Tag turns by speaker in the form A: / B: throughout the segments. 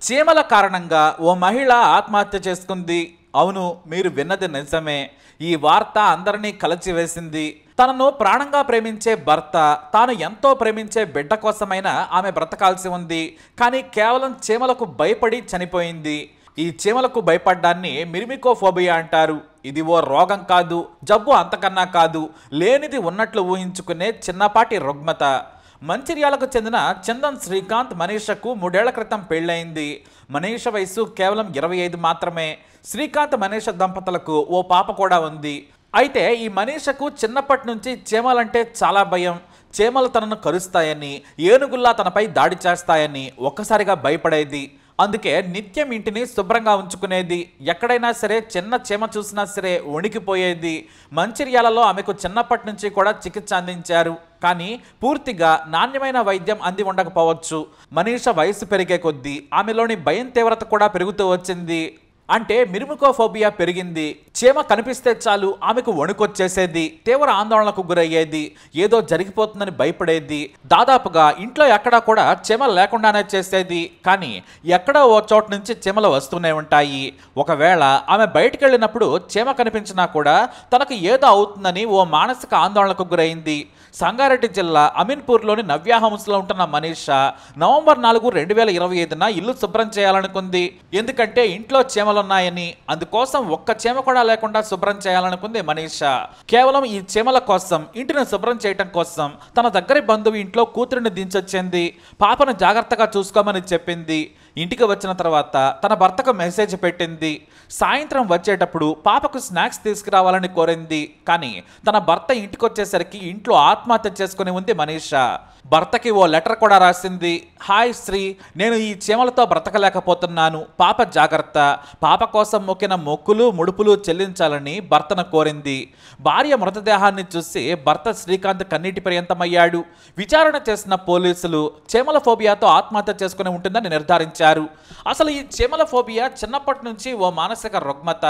A: చీమల కారణంగా ఓ మహిళ ఆత్మహత్య చేసుకుంది. అవును, మీరు విన్నది నిజమే. ఈ వార్త అందరినీ కలచివేసింది. తనను ప్రాణంగా ప్రేమించే భర్త, తాను ఎంతో ప్రేమించే బిడ్డ కోసమైనా ఆమె బ్రతకాల్సి ఉంది. కానీ కేవలం చీమలకు భయపడి చనిపోయింది. ఈ చీమలకు భయపడ్డాన్ని మిర్మికోఫోబియా అంటారు. ఇది ఓ రోగం కాదు, జబ్బు అంతకన్నా కాదు, లేనిది ఉన్నట్లు ఊహించుకునే చిన్నపాటి రుగ్మత. మంచిర్యాలకు చెందిన చందన్ శ్రీకాంత్ మనీషకు 3 ఏళ్ల క్రితం పెళ్ళయింది. మనీష వయసు కేవలం 25 మాత్రమే. శ్రీకాంత్ మనీష దంపతులకు ఓ పాప కూడా ఉంది. అయితే ఈ మనీషకు చిన్నప్పటి నుంచి చీమలంటే చాలా భయం. చీమలు తనను కరుస్తాయని, ఏనుగుల్లా తనపై దాడి చేస్తాయని ఒక్కసారిగా భయపడేది. అందుకే నిత్యం ఇంటిని శుభ్రంగా ఉంచుకునేది. ఎక్కడైనా సరే చిన్న చీమ చూసినా సరే వణికిపోయేది. మంచిర్యాలలో ఆమెకు చిన్నప్పటి నుంచి కూడా చికిత్స అందించారు. కానీ పూర్తిగా నాణ్యమైన వైద్యం అంది ఉండకపోవచ్చు. మనీష వయసు పెరిగే కొద్దీ ఆమెలోని భయం తీవ్రత కూడా పెరుగుతూ వచ్చింది. అంటే మిర్మికోఫోబియా పెరిగింది. చీమ కనిపిస్తే చాలు ఆమెకు వణుకొచ్చేసేది. తీవ్ర ఆందోళనకు గురయ్యేది. ఏదో జరిగిపోతుందని భయపడేది. దాదాపుగా ఇంట్లో ఎక్కడా కూడా చీమలు లేకుండానే చేసేది. కానీ ఎక్కడో ఓ చోట నుంచి చీమలు వస్తూనే ఉంటాయి. ఒకవేళ ఆమె బయటికి వెళ్ళినప్పుడు చీమ కనిపించినా కూడా తనకు ఏదో అవుతుందని ఓ మానసిక ఆందోళనకు గురైంది. సంగారెడ్డి జిల్లా అమీన్పూర్లోని నవ్య హౌస్లో ఉంటున్న మనీష నవంబర్ 4, 2025న ఇల్లు శుభ్రం చేయాలనుకుంది. ఎందుకంటే ఇంట్లో చీమలున్నాయని. అందుకోసం ఒక్క చీమ కూడా లేకుండా శుభ్రం చేయాలనుకుంది మనీష. కేవలం ఈ చీమల కోసం, ఇంటిని శుభ్రం చేయటం కోసం తన దగ్గరి బంధువు ఇంట్లో కూతురిని దించొచ్చింది. పాపను జాగ్రత్తగా చూసుకోమని చెప్పింది. ఇంటికి వచ్చిన తర్వాత తన భర్తకు మెసేజ్ పెట్టింది. సాయంత్రం వచ్చేటప్పుడు పాపకు స్నాక్స్ తీసుకురావాలని కోరింది. కానీ తన భర్త ఇంటికి వచ్చేసరికి ఇంట్లో ఆత్మహత్య చేసుకుని ఉంది మనీష. భర్తకి ఓ లెటర్ కూడా రాసింది. హాయ్ శ్రీ, నేను ఈ చీమలతో బ్రతకలేకపోతున్నాను, పాప జాగ్రత్త. పాప కోసం మొక్కిన మొక్కులు ముడుపులు చెల్లించాలని భర్తను కోరింది. భార్య మృతదేహాన్ని చూసి భర్త శ్రీకాంత్ కన్నీటి పర్యంతమయ్యాడు. విచారణ చేసిన పోలీసులు చీమల ఫోబియాతో ఆత్మహత్య చేసుకుని ఉంటుందని నిర్ధారించారు. అసలు ఈ చీమల ఫోబియా చిన్నప్పటి నుంచి ఓ మానసిక రుగ్మత.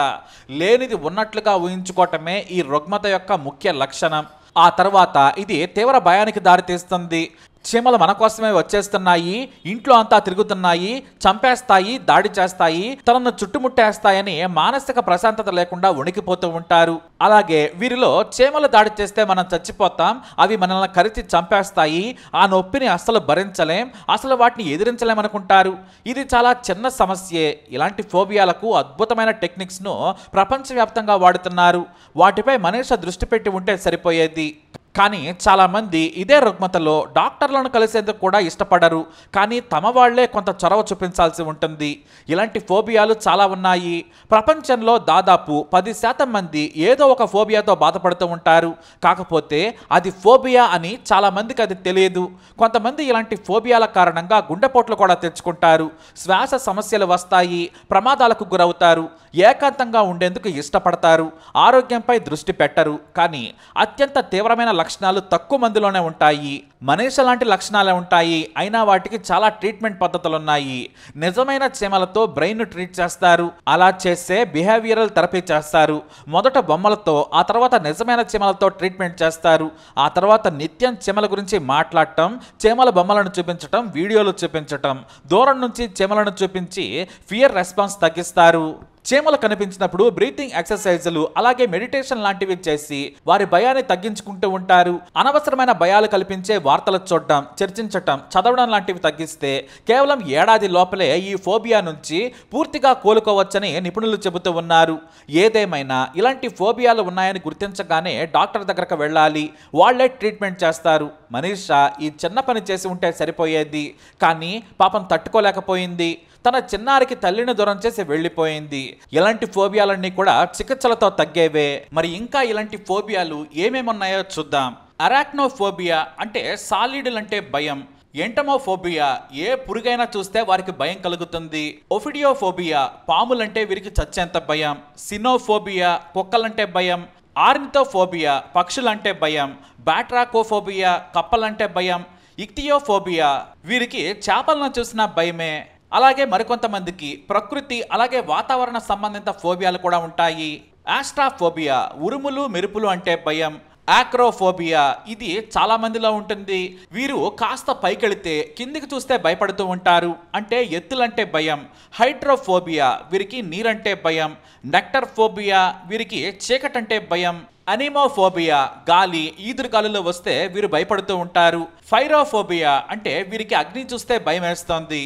A: లేనిది ఉన్నట్లుగా ఊహించుకోవటమే ఈ రుగ్మత యొక్క ముఖ్య లక్షణం. ఆ తర్వాత ఇది తీవ్ర భయానికి దారితీస్తుంది. చీమలు మన కోసమే వచ్చేస్తున్నాయి, ఇంట్లో అంతా తిరుగుతున్నాయి, చంపేస్తాయి, దాడి చేస్తాయి, తనను చుట్టుముట్టేస్తాయని మానసిక ప్రశాంతత లేకుండా వణికిపోతూ ఉంటారు. అలాగే వీరిలో చీమలు దాడి చేస్తే మనం చచ్చిపోతాం, అవి మనల్ని కరిచి చంపేస్తాయి, ఆ నొప్పిని అస్సలు భరించలేం, అసలు వాటిని ఎదిరించలేమనుకుంటారు. ఇది చాలా చిన్న సమస్యే. ఇలాంటి ఫోబియాలకు అద్భుతమైన టెక్నిక్స్ను ప్రపంచవ్యాప్తంగా వాడుతున్నారు. వాటిపై మనీష దృష్టి పెట్టి ఉంటే సరిపోయేది. కానీ చాలామంది ఇదే రుగ్మతలో డాక్టర్లను కలిసేందుకు కూడా ఇష్టపడరు. కానీ తమ వాళ్లే కొంత చొరవ చూపించాల్సి ఉంటుంది. ఇలాంటి ఫోబియాలు చాలా ఉన్నాయి. ప్రపంచంలో దాదాపు 10% మంది ఏదో ఒక ఫోబియాతో బాధపడుతూ ఉంటారు. కాకపోతే అది ఫోబియా అని చాలామందికి అది తెలియదు. కొంతమంది ఇలాంటి ఫోబియాల కారణంగా గుండెపోట్లు కూడా తెచ్చుకుంటారు. శ్వాస సమస్యలు వస్తాయి, ప్రమాదాలకు గురవుతారు, ఏకాంతంగా ఉండేందుకు ఇష్టపడతారు, ఆరోగ్యంపై దృష్టి పెట్టరు. కానీ అత్యంత తీవ్రమైన లక్షణాలు తక్కువ మందిలోనే ఉంటాయి. మనీష లాంటి లక్షణాలే ఉంటాయి. అయినా వాటికి చాలా ట్రీట్మెంట్ పద్ధతులు ఉన్నాయి. నిజమైన చీమలతో బ్రెయిన్ ట్రీట్ చేస్తారు. అలా చేస్తే బిహేవియరల్ థెరపీ చేస్తారు. మొదట బొమ్మలతో, ఆ తర్వాత నిజమైన చీమలతో ట్రీట్మెంట్ చేస్తారు. ఆ తర్వాత నిత్యం చీమల గురించి మాట్లాడటం, చీమల బొమ్మలను చూపించటం, వీడియోలు చూపించటం, దూరం నుంచి చీమలను చూపించి ఫియర్ రెస్పాన్స్ తగ్గిస్తారు. చీమలు కనిపించినప్పుడు బ్రీతింగ్ ఎక్సర్సైజులు అలాగే మెడిటేషన్ లాంటివి చేసి వారి భయాన్ని తగ్గించుకుంటూ ఉంటారు. అనవసరమైన భయాలు కల్పించే వార్తలు చూడటం, చర్చించటం, చదవడం లాంటివి తగ్గిస్తే కేవలం ఏడాది లోపలే ఈ ఫోబియా నుంచి పూర్తిగా కోలుకోవచ్చని నిపుణులు చెబుతూ ఉన్నారు. ఏదేమైనా ఇలాంటి ఫోబియాలు ఉన్నాయని గుర్తించగానే డాక్టర్ దగ్గరకు వెళ్ళాలి. వాళ్లే ట్రీట్మెంట్ చేస్తారు. మనీష ఈ చిన్న పని చేసి ఉంటే సరిపోయేది. కానీ పాపం తట్టుకోలేకపోయింది. తన చిన్నారికి తల్లిని దూరం చేసి వెళ్ళిపోయింది. ఇలాంటి ఫోబియాలన్నీ కూడా చికిత్సలతో తగ్గేవే. మరి ఇంకా ఇలాంటి ఫోబియాలు ఏమేమున్నాయో చూద్దాం. అరాక్నోఫోబియా అంటే సాలిడ్లంటే భయం. ఎంటమోఫోబియా ఏ పురుగైనా చూస్తే వారికి భయం కలుగుతుంది. ఒఫిడియోఫోబియా పాములంటే వీరికి చచ్చేంత భయం. సినోఫోబియా కుక్కలంటే భయం. ఆర్నిథోఫోబియా పక్షులంటే భయం. బ్యాట్రాకోఫోబియా కప్పలంటే భయం. ఇక్తియోఫోబియా వీరికి చేపలను చూసిన భయమే. అలాగే మరికొంతమందికి ప్రకృతి అలాగే వాతావరణ సంబంధిత ఫోబియాలు కూడా ఉంటాయి. ఆస్ట్రాఫోబియా ఉరుములు మెరుపులు అంటే భయం. ఆక్రోఫోబియా ఇది చాలా మందిలో ఉంటుంది. వీరు కాస్త పైకెళితే కిందికి చూస్తే భయపడుతూ ఉంటారు, అంటే ఎత్తులంటే భయం. హైడ్రోఫోబియా వీరికి నీరంటే భయం. నెక్టర్ఫోబియా వీరికి చీకటంటే భయం. అనిమోఫోబియా గాలి ఈదురుగాలులో వస్తే వీరు భయపడుతూ ఉంటారు. ఫైరోఫోబియా అంటే వీరికి అగ్ని చూస్తే భయం వేస్తోంది.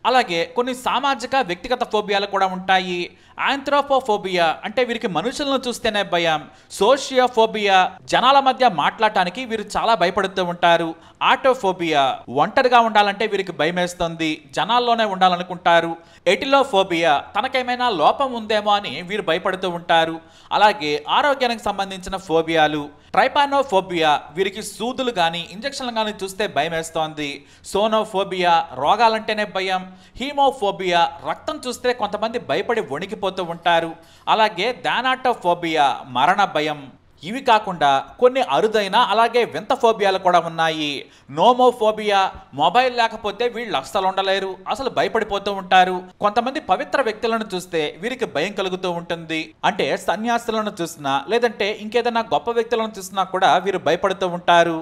A: అలాగే కొన్ని సామాజిక వ్యక్తిగత ఫోబియాలు కూడా ఉంటాయి. ఆంథ్రోపోఫోబియా అంటే వీరికి మనుషులను చూస్తేనే భయం. సోషియోఫోబియా జనాల మధ్య మాట్లాడటానికి వీరు చాలా భయపడుతూ ఉంటారు. ఆటోఫోబియా ఒంటరిగా ఉండాలంటే వీరికి భయం వేస్తుంది, జనాల్లోనే ఉండాలనుకుంటారు. ఎటిలోఫోబియా తనకేమైనా లోపం ఉందేమో అని వీరు భయపడుతూ ఉంటారు. అలాగే ఆరోగ్యానికి సంబంధించిన ఫోబియాలు. ట్రైపానోఫోబియా వీరికి సూదులు కానీ ఇంజక్షన్లు కానీ చూస్తే భయం వేస్తోంది. సోనోఫోబియా రోగాలంటేనే భయం. హీమోఫోబియా రక్తం చూస్తే కొంతమంది భయపడి వణికిపోతూ ఉంటారు. అలాగే థానాటోఫోబియా మరణ భయం. ఇవి కాకుండా కొన్ని అరుదైన అలాగే వింత ఫోబియాలు కూడా ఉన్నాయి. నోమోఫోబియా మొబైల్ లేకపోతే వీళ్ళు అస్సలు ఉండలేరు, అసలు భయపడిపోతూ ఉంటారు. కొంతమంది పవిత్ర వ్యక్తులను చూస్తే వీరికి భయం కలుగుతూ ఉంటుంది, అంటే సన్యాసులను చూసినా లేదంటే ఇంకేదైనా గొప్ప వ్యక్తులను చూసినా కూడా వీరు భయపడుతూ ఉంటారు.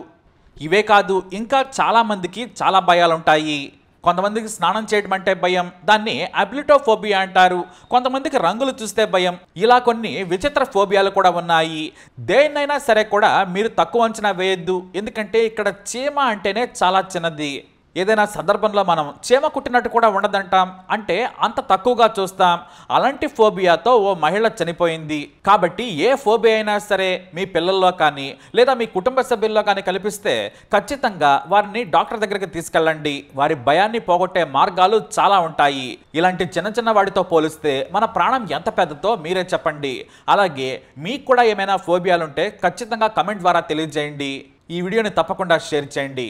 A: ఇవే కాదు ఇంకా చాలా మందికి చాలా భయాలు ఉంటాయి. కొంతమందికి స్నానం చేయడం అంటే భయం, దాన్ని అబిలిటోఫోబియా అంటారు. కొంతమందికి రంగులు చూస్తే భయం. ఇలా కొన్ని విచిత్ర ఫోబియాలు కూడా ఉన్నాయి. దేన్నైనా సరే కూడా మీరు తక్కువ అంచనా వేయొద్దు, ఎందుకంటే ఇక్కడ చీమ అంటేనే చాలా చిన్నది. ఏదైనా సందర్భంలో మనం చీమ కుట్టినట్టు కూడా ఉండదంటాం, అంటే అంత తక్కువగా చూస్తాం. అలాంటి ఫోబియాతో ఓ మహిళ చనిపోయింది. కాబట్టి ఏ ఫోబియా అయినా సరే మీ పిల్లల్లో కానీ లేదా మీ కుటుంబ సభ్యుల్లో కానీ కల్పిస్తే ఖచ్చితంగా వారిని డాక్టర్ దగ్గరికి తీసుకెళ్ళండి. వారి భయాన్ని పోగొట్టే మార్గాలు చాలా ఉంటాయి. ఇలాంటి చిన్న చిన్న వాటితో పోలిస్తే మన ప్రాణం ఎంత పెద్దదో మీరే చెప్పండి. అలాగే మీకు కూడా ఏమైనా ఫోబియాలుంటే ఖచ్చితంగా కమెంట్ ద్వారా తెలియజేయండి. ఈ వీడియోని తప్పకుండా షేర్ చేయండి.